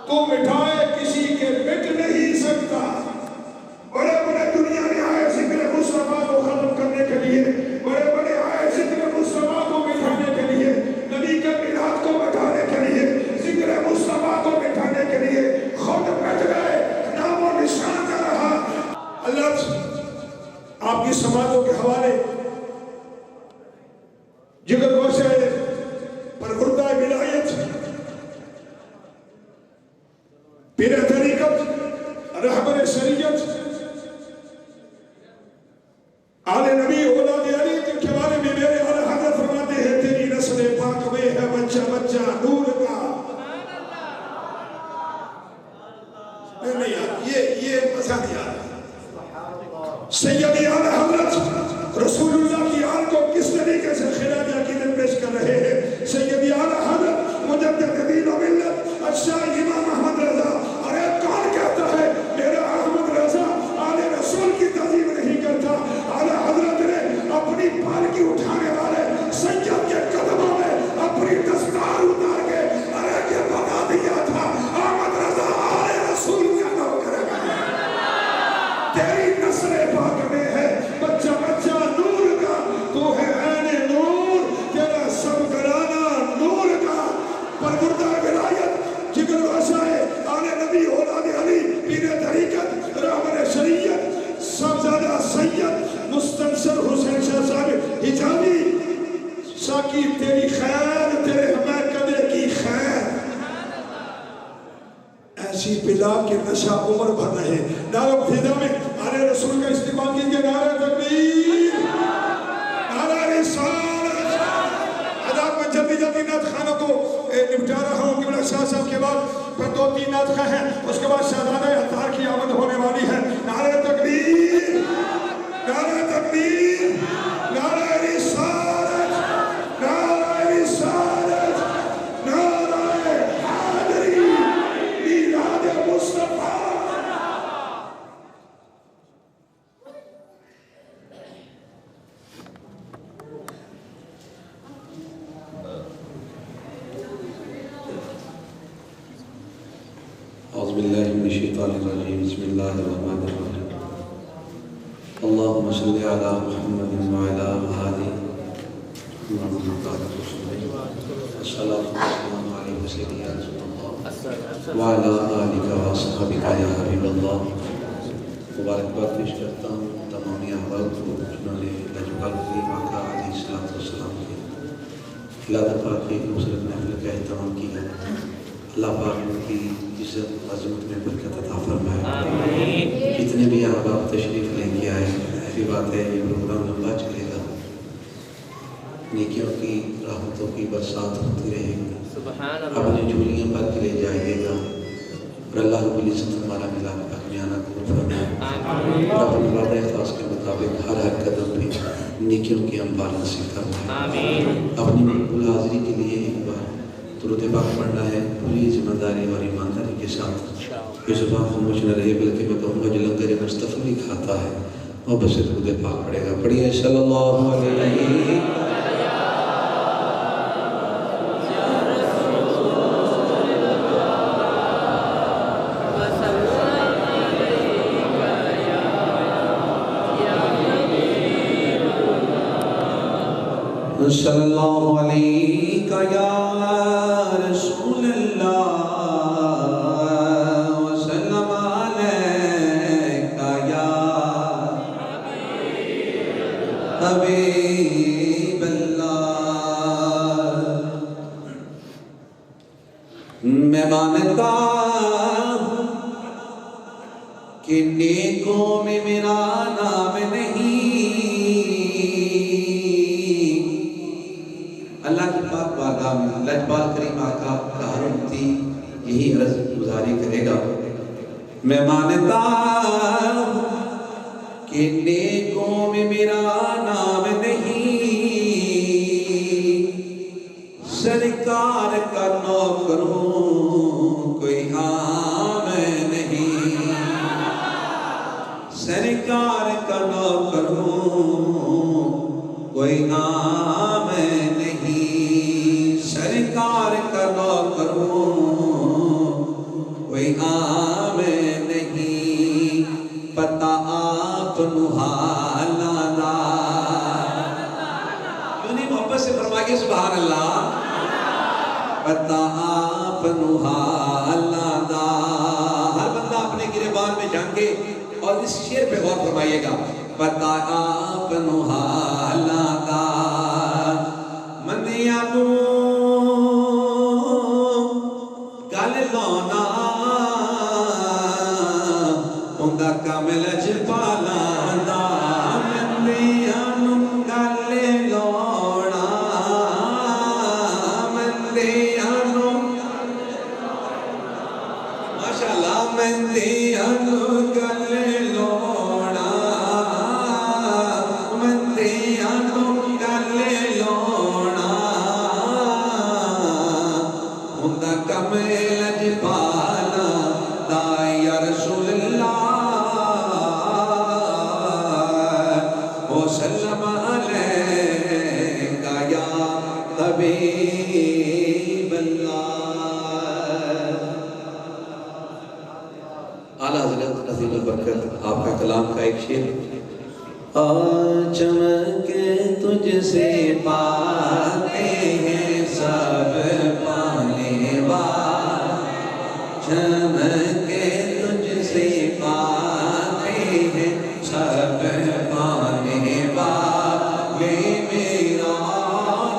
تو مٹھائے کسی کے مٹ نہیں سکتا۔ بڑے بڑے دنیا میں آئے ذکر مصطفیٰ کو ختم کرنے کے لیے، بڑے بڑے آئے ذکر مصطفیٰ کو مٹھانے کے لیے، نبی کے میلاد کو مٹھانے کے لیے، ذکر مصطفیٰ کو مٹھانے کے لیے، خود مٹ گئے، نام و نشان نہ رہا۔ اللہ آپ کی سماعتوں کے حوالے جگر گوشہ پرگردہ ولایت، پیر طریقت، رہبر شریعت، آل نبی اولاد علی، جن کے بارے میں میرے اعلیٰ حضرت فرماتے ہیں تیری نسل پاک میں ہے بچہ بچہ نور کا۔ نہیں یار یہ مزہ نہیں آ رہا۔ سیدی اعلیٰ حضرت رسول اللہ کی آل کو کس طریقے سے خراج عقیدت پیش کر رہے ہیں۔ سیدی اعلیٰ حضرت مجدد دین و ملت الشاہ امام احمد رضا، اور ایک کون کہتا ہے میرا احمد رضا آل رسول کی تعظیم نہیں کرتا۔ اعلیٰ حضرت نے اپنی پالکی اٹھانے والے سید کے قدموں میں اپنی دستار اتار کے ارے کے بتا دیا تھا احمد رضا آل رسول کا نوکر ہے، تیری نسل پاک میں ہے بچہ بچہ نور کا، تو ہے عین نور، تیرا سب گرانا نور کا۔ پرگردہ ولایت، جگر وسائے، آل نبی اولاد علی، پیر طریقت، رہبر شریعت، صاحبزادہ سید مستنصر حسین شاہ صاحب حجازی، ساکی تیری خیر، تیرے ہمیں کدے کی خیر، ایسی پلا کے نشہ عمر بھر رہے۔ نعرہ فضا میں آل رسول کا استقبال کیجئے، نعرہ تکبیر، نعرہ رسالت۔ عذاب میں جلدی جلدی نعت خانوں کو نمٹا رہا ہوں، قبلہ شاہ صاحب کے بعد پھر 2-3 نعت خواہ ہیں، اس کے بعد شہزادہ عطار کی آمد ہونے والی ہے۔ نعرہ تکبیر، نعرہ تکبیر، نعرہ رسالت، نعرہ رسالت، نعرہ حیدری، میلاد مصطفیٰ۔ اعوذ باللہ من الشیطان الرجیم، بسم اللہ الرحمن الرحیم۔ اللہم صلی علی محمد وعلی آل محمد، الصلاۃ والسلام علیہ سیدنا رسول اللہ وعلی آلہ وصحبہ یا حبیب اللہ۔ مبارکباد پیش کرتا ہوں تمام احباب کو جنہوں نے لجوال کریم آقا علیہ السلام کی ولادت پاک کی نصرت محفل کا اہتمام کیا۔ اللہ پاک ان کی عزت عظمت میں برکت عطا فرمائے۔ جتنے بھی احباب تشریف لے کے آئے، ایسی بات ہے یہ پروگرام لمبا چلے گا، نیکیوں کی رحمتوں کی برسات ہوتی رہے گی، اپنی جھولیاں بھر کے لے جائیے گا، اور اللہ رب العزت ہمارا ملا اپنیانہ کو فرمائے، اور اپنے وعدہ اخلاص کے مطابق ہر قدم پہ نیکیوں کی انبار نصیب فرمائے۔ اپنی مقبول حاضری کے لیے ایک بار درود پاک پڑھنا ہے، پوری ذمہ داری اور ایمانداری کے ساتھ۔ یہ زبان خاموش نہ رہے، بلکہ میں کہوں گا جو لنگر مصطفیٰ بھی کھاتا ہے وہ بس درود پاک پڑھے گا۔ پڑھیے صلی اللہ علیہ صلی اللہ علیہ یا رسول اللہ وسلم علیکہ یا حبیب اللہ۔ میں مانتا ہوں کہ نیکوں میں میرا نام نہیں، اللہ کی پاک بارگاہ میں لجپال کریم آقا کا ہر امتی یہی عرض گزاری کرے گا۔ میں مانتا ہوں کہ نیکوں میں میرا نام نہیں، سرکار کا نوکر ہوں کوئی عام نہیں، سرکار کا نوکر ہوں کوئی عام نہیں، سرکار کا نوکر ہوں کوئی عام نہیں پتا آپ نحالا دا کیوں نہیں محبت سے فرمائیے سبحان اللہ پتا آپ نحالا دا ہر بندہ اپنے گریبان میں جھانکے اور اس شعر پہ غور فرمائیے گا پتا آپ نحالا دا مندیاں نو گل لانا ہوندا کامل جپالا دا مندیاں نو گل لانا مندیاں نو ماشاءاللہ مندیاں نو گل لانا مندیاں نو گل لانا ہوندا کامل جپالا دا یا رسول اللہ وسلم علیکہ یا حبیب اللہ اعلیٰ حضرت عظیم البرکت آپ کا کلام کا ایک شعر چمکے تجھ سے پاتے ہیں سب پانے والے چمکے تجھ سے پاتے ہیں سب پانے والے میرا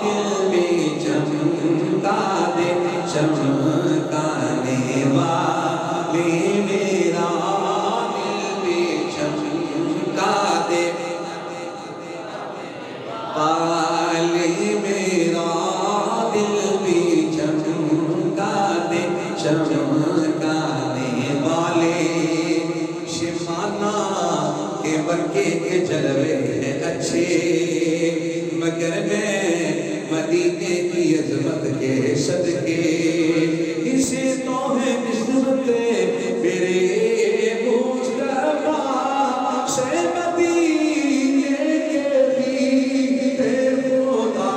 دل بھی چمکا دے چمکانے والے میرا دل بھی چمکا دے والے میرا دل بھی چمکا دے چمکانے والے شمانا کے برکے کے جلوے ہیں اچھے مگر میں مدینے کی عظمت کے صدقے اسے تو ہے نسبت میرے مصطفیٰ سے مدینے کے لیے خدا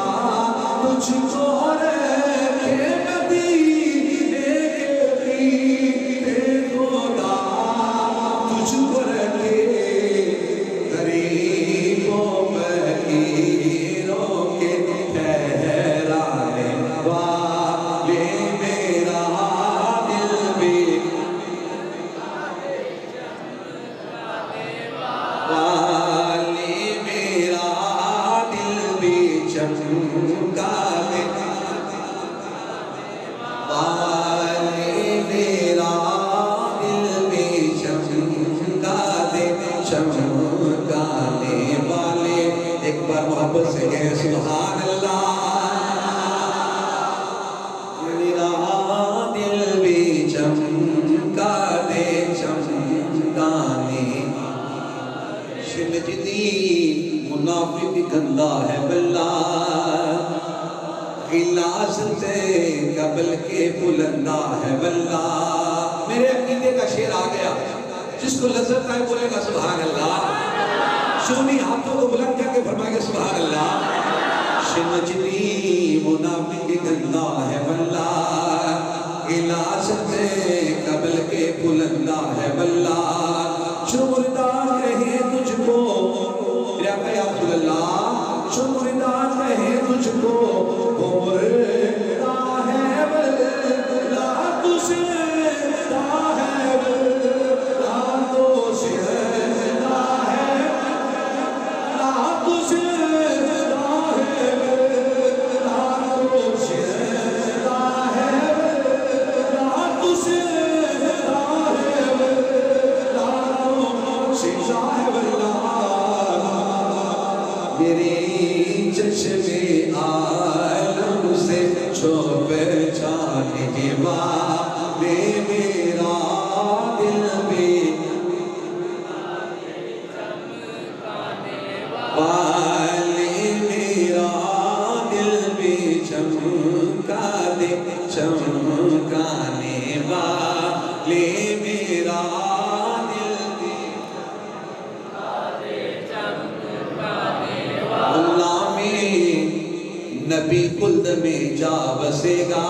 تجھ کو رکھے مدینے کے لیے خدا تجھ کو رکھے غریبوں فقیروں کے ٹھہرانے والے میرا دل بھی والے میرا دل بھی چمکا دے والے میرا دل بھی چمکا دے چمکانے والے ایک بار محبت سے کہے سبحان اللہ میرا دل بھی چمکا دے چمکانے شنجدی منافق گندہ ہے باللہ غلاظ سے قبل کے بلندہ ہے واللہ میرے عقیدے کا شعر آ گیا جس کو لذت آئے بولے گا سبحان اللہ شونی ہاتھوں کو بلند کر کے فرمائے گا سبحان اللہ شنجدی منافق گندہ ہے واللہ غلاظ سے قبل کے بلندہ ہے واللہ جو مردار کہے تجھ کو میرے آقا یا رسول اللہ جو مردار کہے تجھ کو وہ مردہ ہے واللہ تجھے دا ہے واللہ تجھے دا ہے واللہ تجھے دا ہے واللہ تجھے دا ہے واللہ تجھے دا ہے میری چشم عالم سے چھپ جانے والے میرا دل بھی والے میرا دل بھی چمکا دے چمکانے والے میرا نبی خلد میں جا بسے گا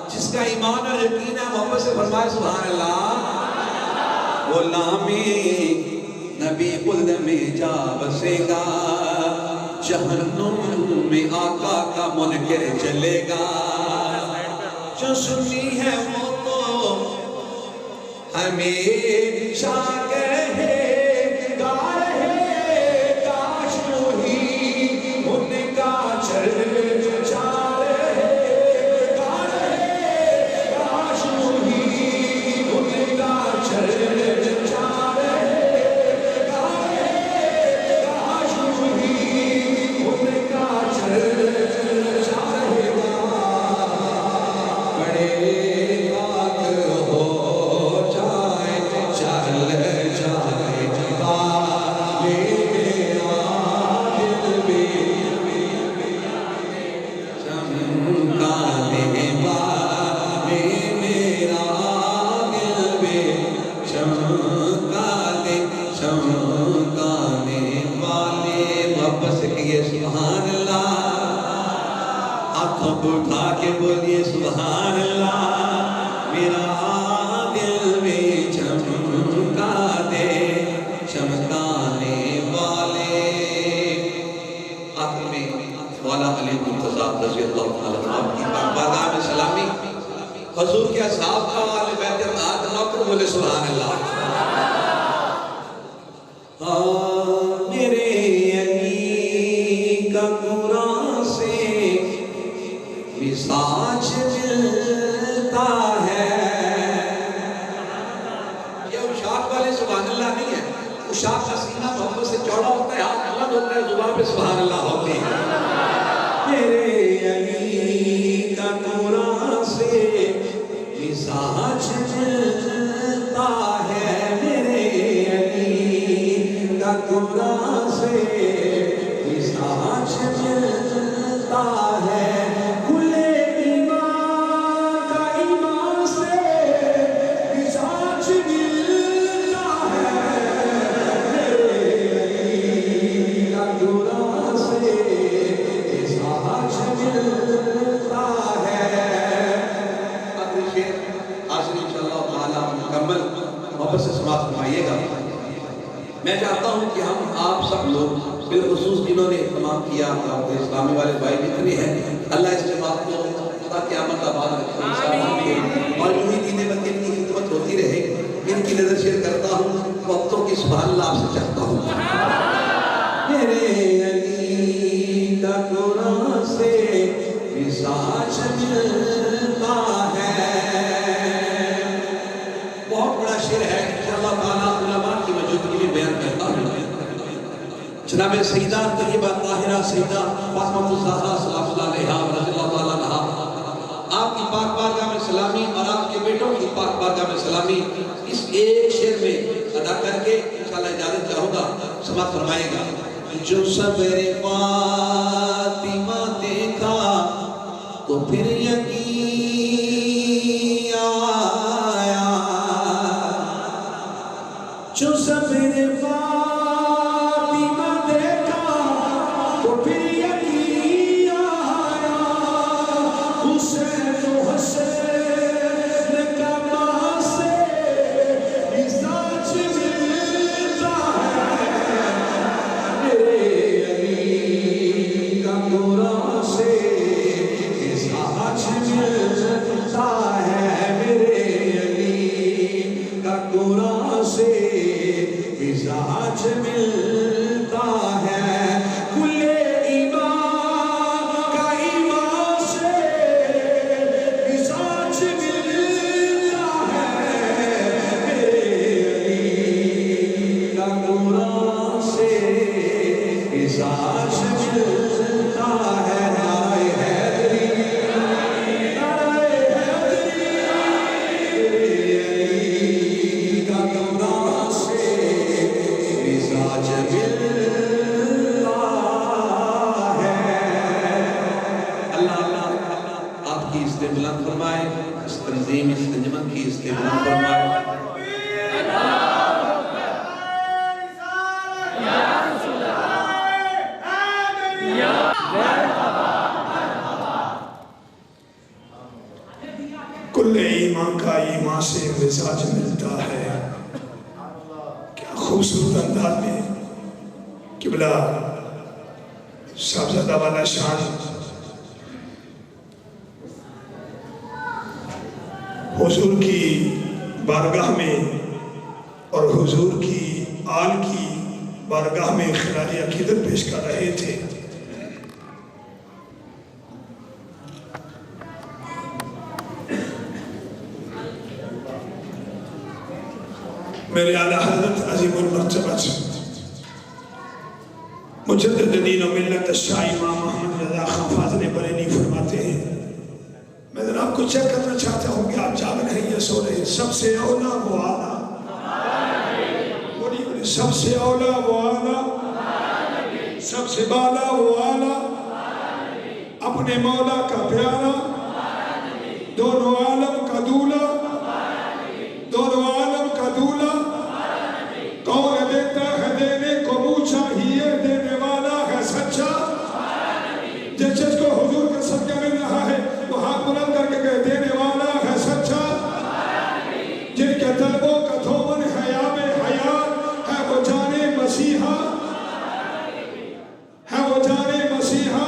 جس جس کا ایمان اور یقین ہے محبت سے فرمائے سبحان اللہ. غلامی نبی خلد میں جا بسے گا، جہنم میں آقا کا منکر چلے گا. جو سنی ہے وہ تو ہمیشہ کہے گا رہے، کاش وہی ان کا چرچا رہے گا رہے، کاش وہی ان کا چرچا رہے گا رہے، کاش وہی ان کا چرچا رہے گا. بڑے سبحان اللہ، ہاتھوں کو اٹھا کے بولیے سبحان اللہ. میرا دل میں چمکا دے چمکانے والے. آخر میں مولا علی مرتضیٰ رضی اللہ عنہ آپ کی بارگاہ میں سلامی. حضور کے اصحاب کا اہل بیت اطاعت نوکر بولے سبحان اللہ. میرے علی کا قرآن سے مزاج ملتا ہے. یہ اشاق والے سبحان اللہ نہیں ہے. اشاق کا سینہ محبت سے چوڑا ہوتا ہے، ہاتھ بلند ہوتا ہے، زبان پہ سبحان اللہ ہوتی ہے. میرے علی کا قرآن سے مزاج ملتا ہے، میرے علی کا قرآن سے مزاج ملتا ہے. محبت سے سماعت فرمائیے گا. میں چاہتا ہوں کہ ہم آپ سب لوگ بالخصوص جنہوں نے اہتمام کیا، آپ اسلامی والے بھائی جتنے ہیں، اللہ اس جماعت کو خدا قیامت آباد رکھے اور یوں ہی دین بندی کی خدمت ہوتی رہے. ان کی نظر شیئر کرتا ہوں، وقتوں کی سبحان اللہ آپ سے چاہتا ہوں. میرے علی کا قرآن سے مزاج ملتا ہے. بہت بڑا شعر ہے، انشاءاللہ تعالیٰ علماء کی موجودگی میں بیان کرتا ہوں. جناب سیدہ طیبہ طاہرہ سیدہ فاطمہ الزہرا سلام اللہ علیہا رضی اللہ تعالیٰ عنہا، آپ کی پاک بارگاہ میں سلامی اور آپ کے بیٹوں کی پاک بارگاہ میں سلامی اس ایک شعر میں ادا کر کے انشاءاللہ اجازت چاہوں گا. سماعت فرمائے گا. جو صبر فاطمہ دیکھا تو پھر یقین آیا، جو صبر فاطمہ دیکھا تو پھر یقین آیا. حسین و حسین کا ماں سے مزاج ملتا ہے. میرے علی کا قرآن سے مزاج ملتا ہے. میرے علی کا قرآن سے مزاج ملتا ہے. کل ایمان کا ایمان سے مزاج ملتا ہے. میرے علی کا قرآن سے مزاج ملتا ہے. نعرہ حیدری، نعرہ حیدری. میرے علی کا قرآن سے مزاج ملتا ہے. اللہ اللہ آپ کی اس بلند فرمائے، اس تنظیم اس انجمن کی اس بلند فرمائے. ایمان کا ایمان سے مزاج ملتا ہے. کیا خوبصورت انداز میں قبلہ صاحبزادہ والا شان حضور کی بارگاہ میں اور حضور کی آل کی بارگاہ میں خراج عقیدت پیش کر رہے تھے. میرے اعلیٰ حضرت عظیم المرتبت مجدد دین و ملت شاہ امام محمد رضا خان فاضل بریلوی فرماتے ہیں، میں جناب کو چیک کرنا چاہتا ہوں کہ آپ جاگ رہے ہیں یا سو رہے ہیں. سب سے اولا وہ آلہ، بولیے سب سے اولا وہ آلہ، سب سے بالا وہ آلہ، اپنے مولا کا پیارا، دونوں عالم کا دولہ، دونوں عالم کا دولہ. کون دیتا ہے دینے کو منہ چاہیے، دینے والا ہے سچا. جس چیز کو حضور کا صدقہ مل رہا ہے وہ ہاتھ بلند کر کے کہے دینے والا ہے سچا. جن کے طلبوں کا دھومن ہے آب حیات ہے وہ جانے مسیحا، ہے وہ جانے مسیحا.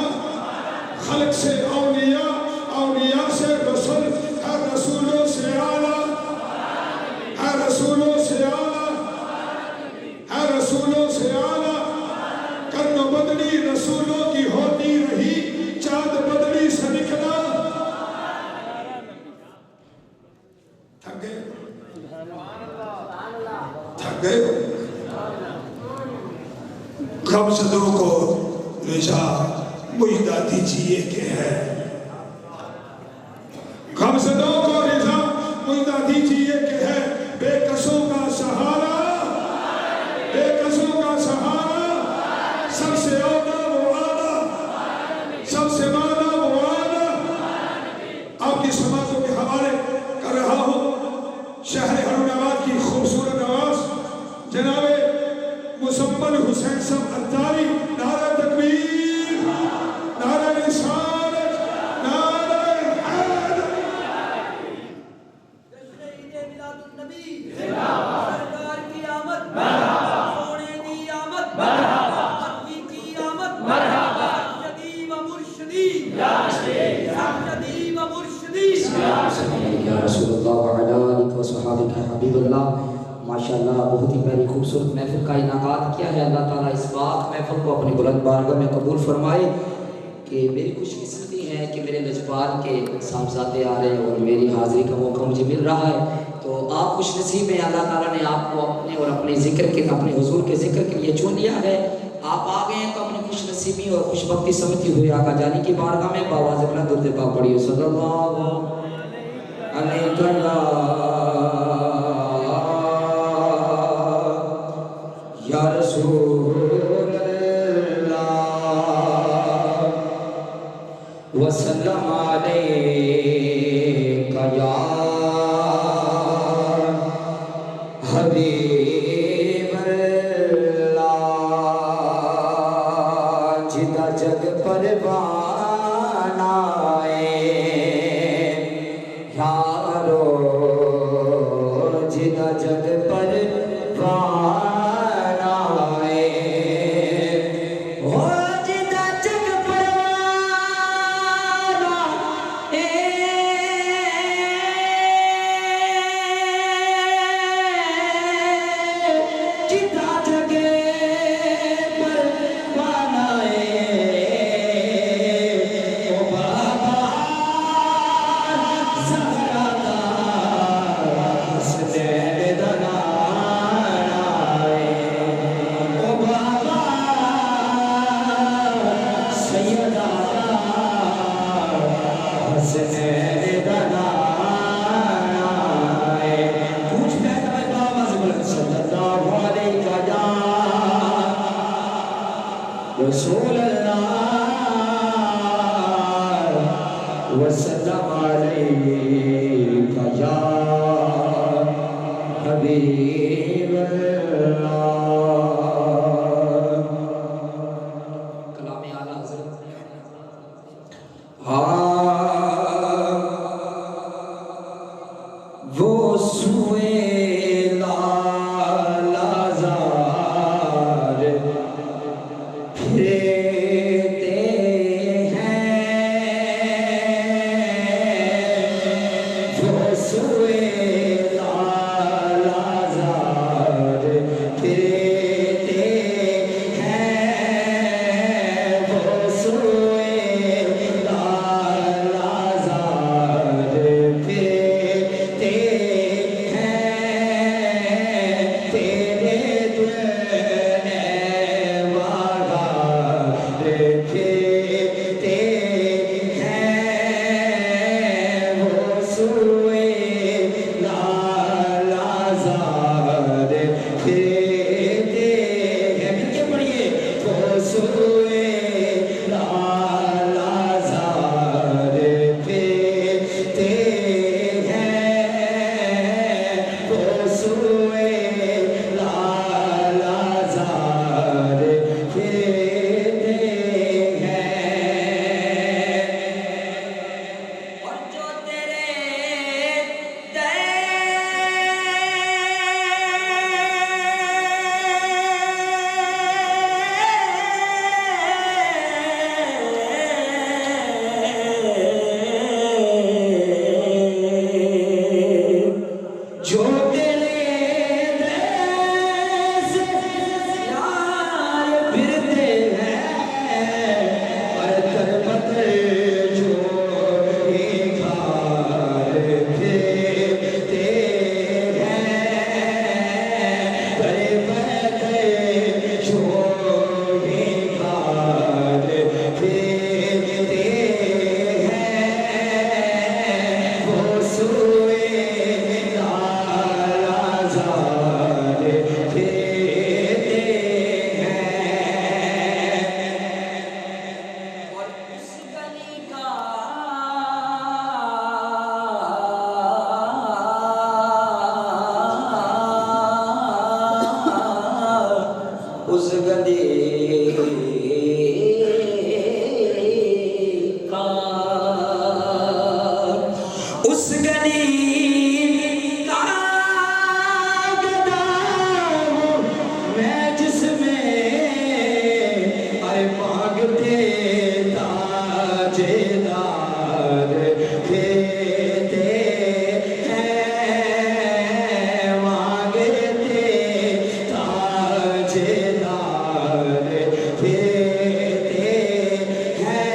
خلق سے اولیاء، اولیاء سے رسول، ہے رسولوں سے اعلیٰ، ہے رسولوں سے اعلیٰ، ہے رسولوں سے اعلیٰ. کرن بدلی رسولوں کی ہوتی رہی، چاند بدلی سے نکلا. تھک گئے تھک گئے. غمزدوں کو رضا مجدہ دیجئے کہ ہے، غمزدوں کو رضا مجدہ دیجئے کہ ہے. بے کسوں کا سہارا، بے کسوں کا سہارا، سب سے اولا وہ آلہ، سب سے بالا وہ آلہ. آپ کی سماعتوں کے حوالے کر رہا ہوں شہر ہرون آباد کی خوبصورت آواز جناب مزمل حسین صاحب اتاری. نعرہ تکبیر، نعرہ رسالت، نعرہ حیدر. یا رسول اللہ وعلی آلہ و صحابہ حبیب اللہ. ماشاءاللہ بہت ہی پیاری خوبصورت محفل کا انعقاد کیا ہے. اللہ تعالیٰ اس پاک محفل کو اپنی بلند بارگاہ میں قبول فرمائے. کہ میری خوش قسمتی ہے کہ میرے لجپال کے صاحبزادے آ رہے ہیں اور میری حاضری کا موقع مجھے مل رہا ہے. تو آپ خوش نصیب ہیں، اللہ تعالیٰ نے آپ کو اپنے اور اپنے ذکر کے، اپنے حضور کے ذکر کے لیے چن لیا ہے. آپ آ گئے ہیں تو اپنی خوش نصیبی اور خوش بختی سمجھتی ہوئے آقا جانی کی بارگاہ میں باواز بلند درود پاک پڑھیے. صلی اللہ علیہ یا رسول اللہ وسلم علیہ یا حبیب اللہ. جدا جگ پروانہ یارو، جدا جگ پروانہ رسول اللہ وسلم علیک یا حبیب اللہ. کلام اعلیٰ حضرت وہ سوئے لالازار پھرتے ہیں، وہ سوئے لالازار پھرتے ہیں، وہ سوئے لالازار پھرتے ہیں، تیرے دلنے واغار پھرتے ہیں، وہ سوئے لالازار پھرتے ہیں، مل کے پڑھیے، وہ سوئے لالازار پھرتے ہیں، وہ سوئے لالازار پھرتے ہیں، اور جو تیرے جو تیرے دیس یار پھرتے ہیں، اور تربت جو ایک ہار پھرتے ہیں، تربت جو ایک ہار پھرتے ہیں، وہ سوئے لالازار پھرتے ہیں، اور اس گلی کا اس گلی کا اس گلی کا گدا ہوں میں، جس میں آئے مانگتے تاجدار پھرتے ہیں، مانگتے تاجدار پھرتے ہیں،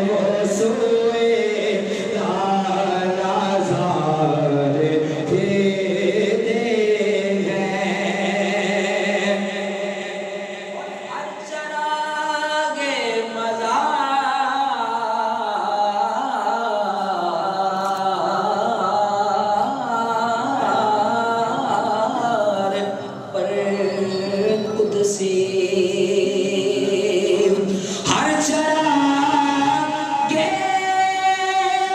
وہ سوئے لالازار پھرتے ہیں، ہر چراغ مزار پر قدسی، ہر چراغ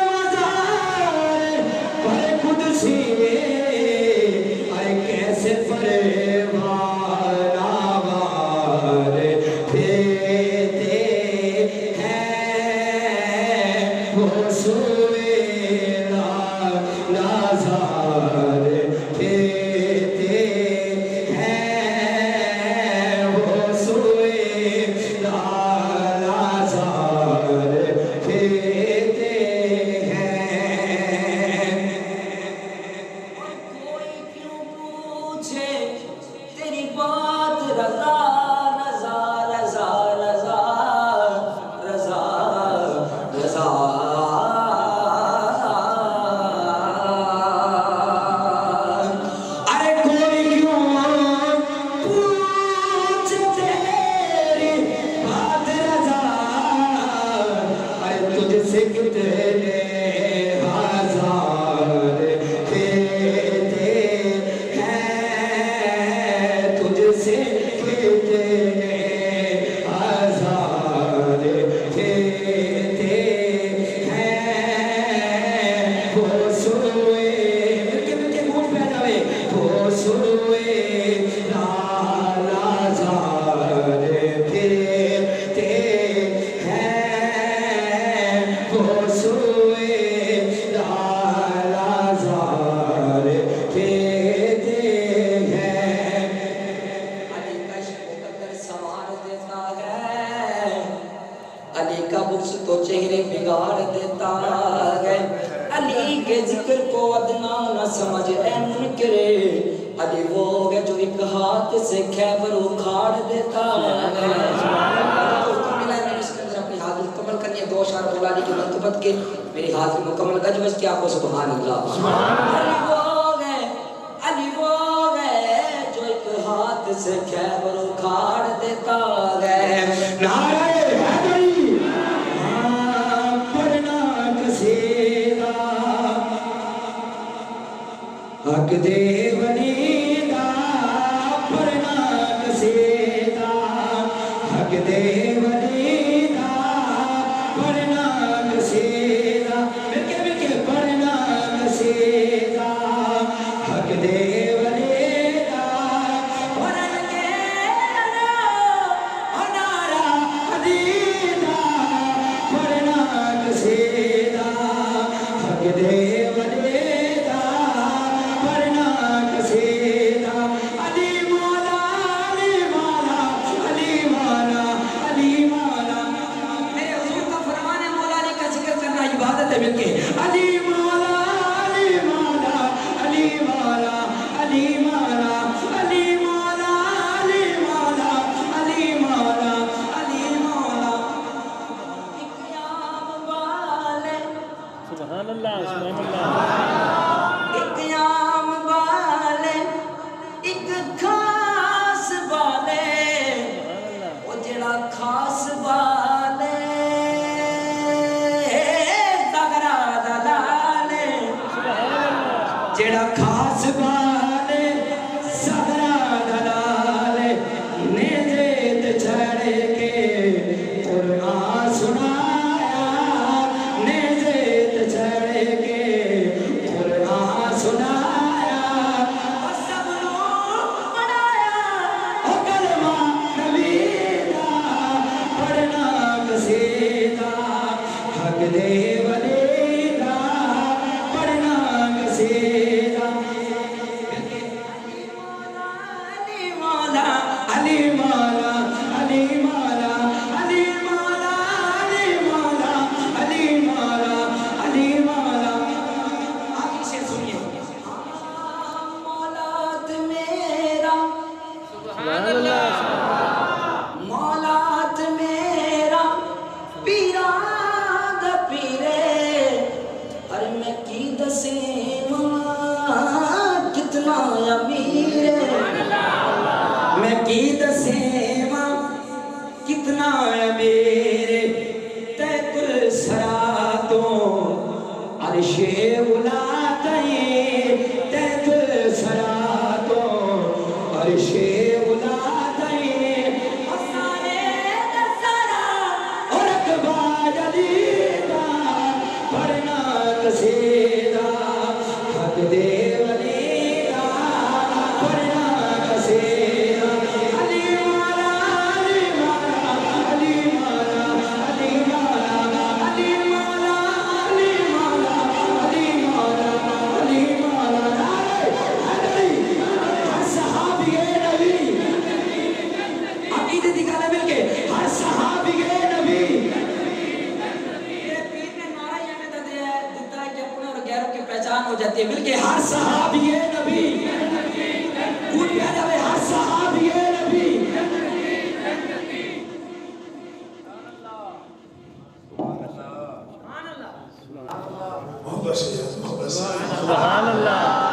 مزار پر قدسی، آئے کیسے پروان آوار پھرتے ہیں، وہ سوئے لالازار پھرتے ہیں، وہ سوئے لالازار پھرتے ہیں، کے ذکر کو ادنا نہ سمجھ اے منکرے علی وہ ہے جو ایک ہاتھ سے خیبر اکھاڑ دیتا ہے اپنی حاضر مکمل کرنی ہے 2 اشعار مولا علی کی منقبت کے میری حاضر مکمل گجوز کیا کو سبحان اللہ علی وہ ہے جو ایک ہاتھ سے خیبر اکھاڑ دیتا ہے نعرہ حیدری پڑھنا کسیدہ حق دے ولی دا پڑھنا کسیدہ حق دے ولی دا پڑھنا کسیدہ مل کے پڑھنا کسیدہ حق دے ولی دا پڑھن کے انارا علی دا پڑھنا کسیدہ حق دے ولی دا پڑھنا کسیدہ علی مولا علی مولا علی مولا علی مولا میرے حضور کا فرمان ہے مولا علی کا ذکر کرنا عبادت ہے مل کے علی مولا علی مولا علی مولا علی مولا علی مولا علی مولا علی مولا علی مولا ایک قیام والے سبحان اللہ سبحان اللہ ایک قیام والے ایک خاص والے وہ جڑا خاص والے تگڑا دلالے جڑا خاص والے سگڑا دلالے نیزے چڑھ کے قرآن سنایا نیزے چڑھ کے قرآن سنایا اور سب لوگ پڑھایا اور کلمہ نبی دا پڑھنا کسیدہ حق دے ولی دا پڑھنا کسیدہ علی مولا علی مولا علی مولا علی مولا علی مولا علی مولا علی مولا آگے سے سنیے مولات میرا سبحان اللہ مولات میرا پیران دا پیرے اور میں کی دسیں ماں کتنا امیر میں کی دسیں ماں کتنا امیر تے کل سراتوں عرش اولا تئیں تے کل سراتوں عرش اولا تئیں سارے دا سارا اور اکبر علی دا پڑھنا کسیدہ حق دے ولی دا پڑھنا کسیدہ علی مولا علی مولا علی مولا علی مولا علی مولا علی مولا علی مولا علی مولا حیدری ہر صحابی نبی عقیدت دی گل مل کے ہر صحابی نبی پیر نے نعرہ یہ میں دیتا ہے کہ اپنے اور غیروں کی پہچان ہو جاتی ہے مل کے ہر صحابی نبی کوٹ پہ جاوے ہر صحابی نبی محبت سے سبحان اللہ